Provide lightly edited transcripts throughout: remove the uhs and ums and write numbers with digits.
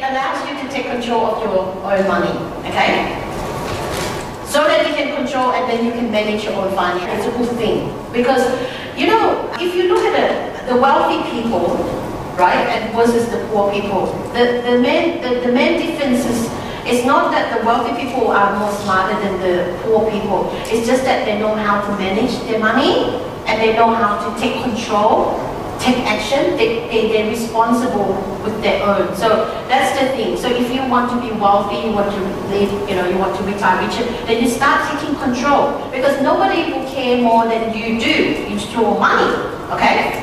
allows you to take control of your own money, okay? So that you can control and then you can manage your own finance. It's a good thing. Because, you know, if you look at the wealthy people, right, and versus the poor people, the main difference is not that the wealthy people are more smarter than the poor people. It's just that they know how to manage their money and they know how to take control, take action. They're responsible with their own. So that's the thing. So if you want to be wealthy, you want to live, you know, you want to retire richer, then you start taking control. Because nobody will care more than you do. It's your money, okay?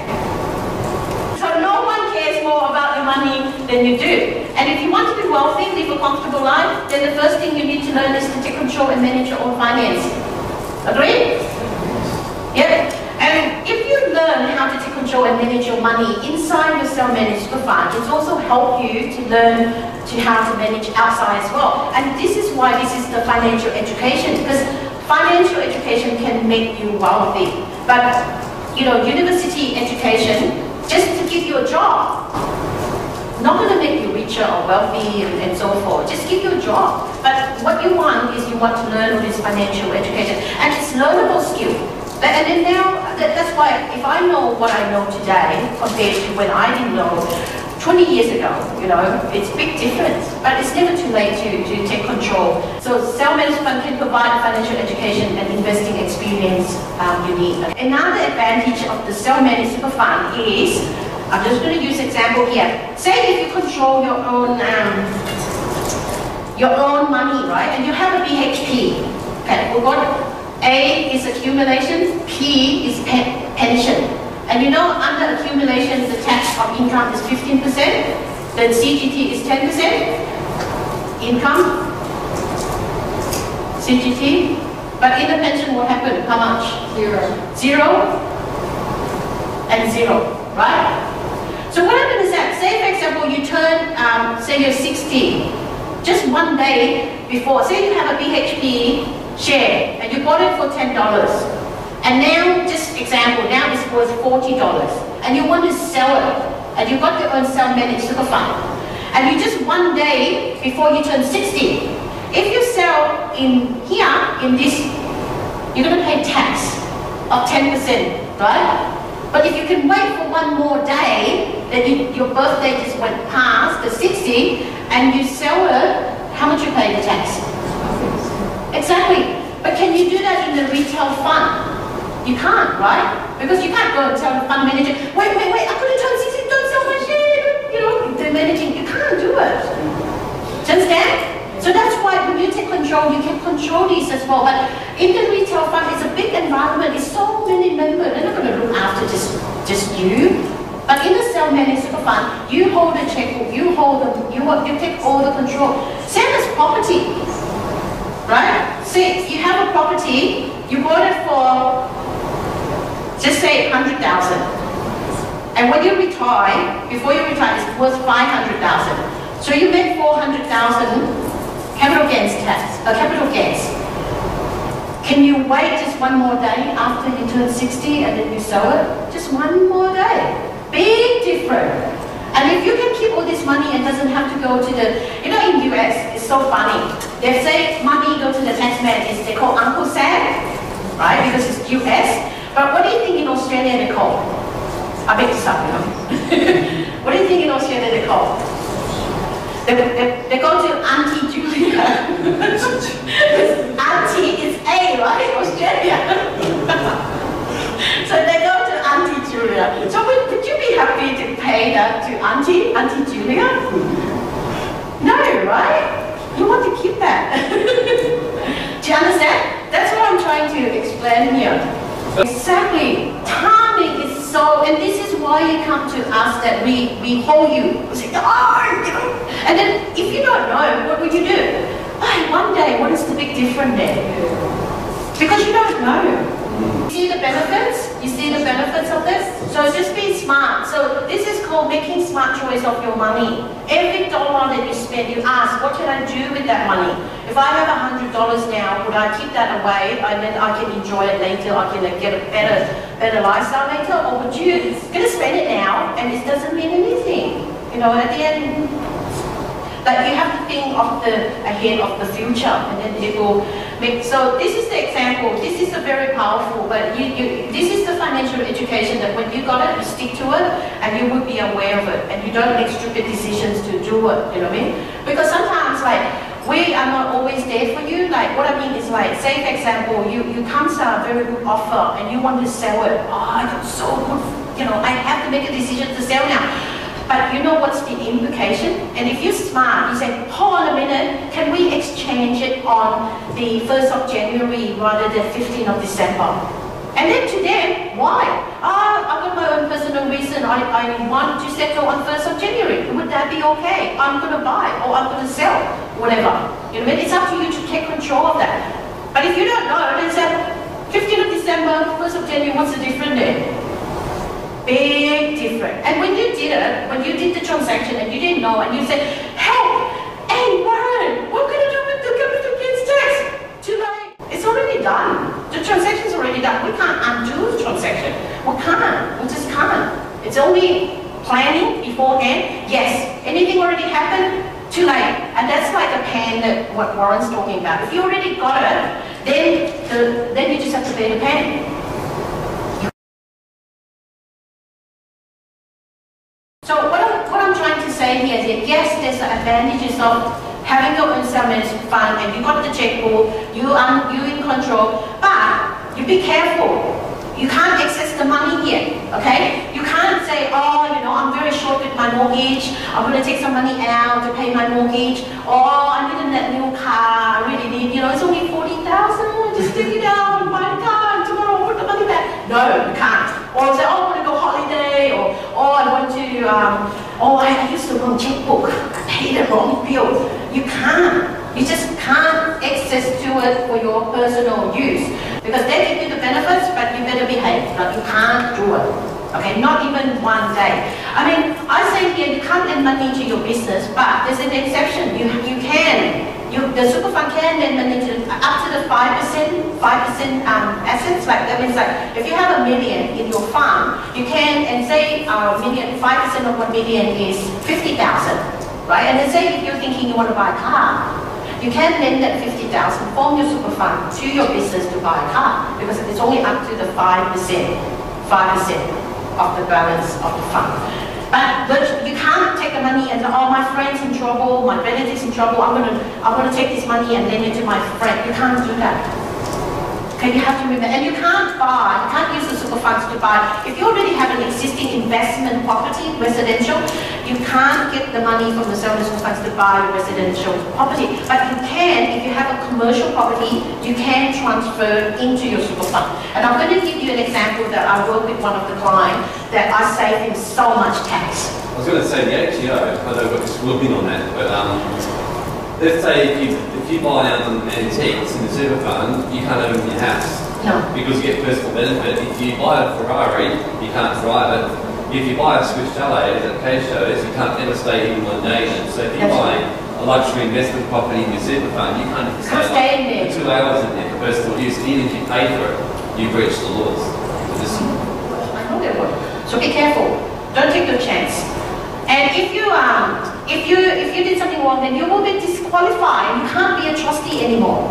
So no one cares more about your money than you do. And if you want to be wealthy, live a comfortable life, then the first thing you need to learn is to take control and manage your own finance. Agree? Yep. And if you learn how to take control and manage your money inside your self-managed super fund, it's also help you to learn how to manage outside as well. And this is why this is the financial education, because financial education can make you wealthy. But, you know, university education, just to give you a job, not going to make you richer or wealthy and so forth. Just give you a job. But what you want is you want to learn all this financial education. And it's learnable skill. And then now, that's why if I know what I know today compared to when I didn't know 20 years ago, you know, it's a big difference. But it's never too late to take control. So self-managed fund can provide financial education and investing experience you need. Another advantage of the self-managed super fund is, I'm just going to use example here. Say if you control your own money, right? And you have a BHP. Okay, we've got A is accumulation, P is pension. And you know, under accumulation, the tax of income is 15%, then CGT is 10%, income, CGT. But in the pension, what happened? How much? Zero and zero, right? So what happened is that, say for example, you turn, say you're 60, just one day before, say you have a BHP share and you bought it for $10 and now, just example, now it's worth $40 and you want to sell it and you've got your own self-managed super fund and you just one day before you turn 60, if you sell in here, in this, you're going to pay tax of 10%, right? But if you can wait for one more day, then your birthday just went past the 60 and you sell it, how much you pay the tax? Exactly. But can you do that in the retail fund? You can't, right? Because you can't go and tell the fund manager, wait, I couldn't turn 60, don't sell my share. You know, the managing, you can't do it. Do you understand? So that's why when you take control, you can control these as well. But in the retail fund, it's a big environment, it's so many members, they're not going to look after just you. But in the self-managed super fund, you hold the checkbook, you hold them, you take all the control. Same as property. Right? See, you have a property, you bought it for, just say, 100,000. And when you retire, before you retire, it's worth 500,000. So you make 400,000 capital gains tax, capital gains. Can you wait just one more day after you turn 60 and then you sell it? Just one more day. Big difference. And if you can keep all this money and doesn't have to go to the, you know, in US, it's so funny. They say money go to the tax man is they call Uncle Sam, right? Because it's US. But what do you think in Australia they call? I beg this up, you know. What do you think in Australia they call? They go to Auntie Julia. Auntie is A, right? Australia. So they go to Auntie Julia. So would you be happy to pay that to Auntie Julia? No, right? You want to keep that. Do you understand? That's what I'm trying to explain here. Exactly. Timing is so, and this is why you come to us that we hold you. We say, oh, you know. And then if you don't know, what would you do? Oh, one day, what is the big difference there? Because you don't know. You see the benefits? You see the benefits of this? So just be smart. So this is called making smart choice of your money. Every dollar that you spend, you ask, what can I do with that money? If I have $100 now, would I keep that away and then I can enjoy it later, I can get a better lifestyle later? Or would you going to spend it now and it doesn't mean anything? You know, at the end. Like you have to think of ahead of the future, and then it will make. So this is the example. This is a very powerful, but this is the financial education that when you got it, you stick to it, and you will be aware of it, and you don't make stupid decisions to do it. You know what I mean? Because sometimes like we are not always there for you. Like what I mean is like, say for example, you come to a very good offer and you want to sell it. Oh, I got so good. You know, I have to make a decision to sell now. But you know what's the implication? And if you're smart, you say, hold on a minute, can we exchange it on the 1st of January rather than 15th of December? And then to them, why? I've got my own personal reason. I want to settle on 1st of January. Would that be okay? I'm going to buy or I'm going to sell, whatever. You know what I mean? It's up to you to take control of that. But if you don't know, then say, 15th of December, 1st of January, what's the difference there? Big difference. And when you did it, when you did the transaction and you didn't know, and you said, help, hey Warren, what can I do with the capital gains tax? Too late. It's already done. The transaction's already done. We can't undo the transaction. We can't. We just can't. It's only planning beforehand. Yes. Anything already happened? Too late. And that's like a pan that what Warren's talking about. If you already got it, then you just have to pay the pan. So what I'm trying to say here is that yes, there's the advantages of having your own self-management fund and you got the checkbook, you in control, but you be careful. You can't access the money yet, okay? You can't say, oh, you know, I'm very short with my mortgage, I'm going to take some money out to pay my mortgage, oh, I need a new car, I really need, you know, it's only 40,000, just take it out and buy the car, and tomorrow I'll put the money back. No, you can't. Or say, oh, I want to go holiday, or oh, I want to, oh, I used the wrong checkbook, I paid the wrong bill. You can't. You just can't access to it for your personal use. Because they give you the benefits, but you better behave. Like you can't do it. Okay, not even one day. I mean, I say here, you can't lend money to your business, but there's an exception. You can. The super fund can lend money to up to the 5% assets. Like that means like if you have $1 million in your fund, you can, and say 5% of $1 million is 50,000, right? And then say if you're thinking you want to buy a car, you can lend that 50,000 from your super fund to your business to buy a car because it's only up to the 5% of the balance of the fund. But you can't take the money and say, oh, my friend's in trouble, my relative's in trouble, I'm gonna take this money and lend it to my friend. You can't do that. Okay, you have to remember, and you can't use the super funds to buy. If you already have an existing investment property, residential, you can't get the money from the super funds to buy a residential property. But you can, if you have a commercial property, you can transfer into your super fund. And I'm going to give you an example that I work with one of the clients that I save him so much tax. I was going to say the ATO, I know we're just looking on that, but let's say if you buy antiques in the super fund, you can't own your house. No. Because you get personal benefit. If you buy a Ferrari, you can't drive it. If you buy a Swiss Chalet, as Kay shows, you can't ever stay in one nation. So if you buy a luxury investment property in your super fund, you can't stay in there for 2 hours in there for personal use. Even if you pay for it, you breach the laws. I know they would. So be careful. Don't take your chance. And if you did something wrong, then you will be disqualified. You can't be a trustee anymore.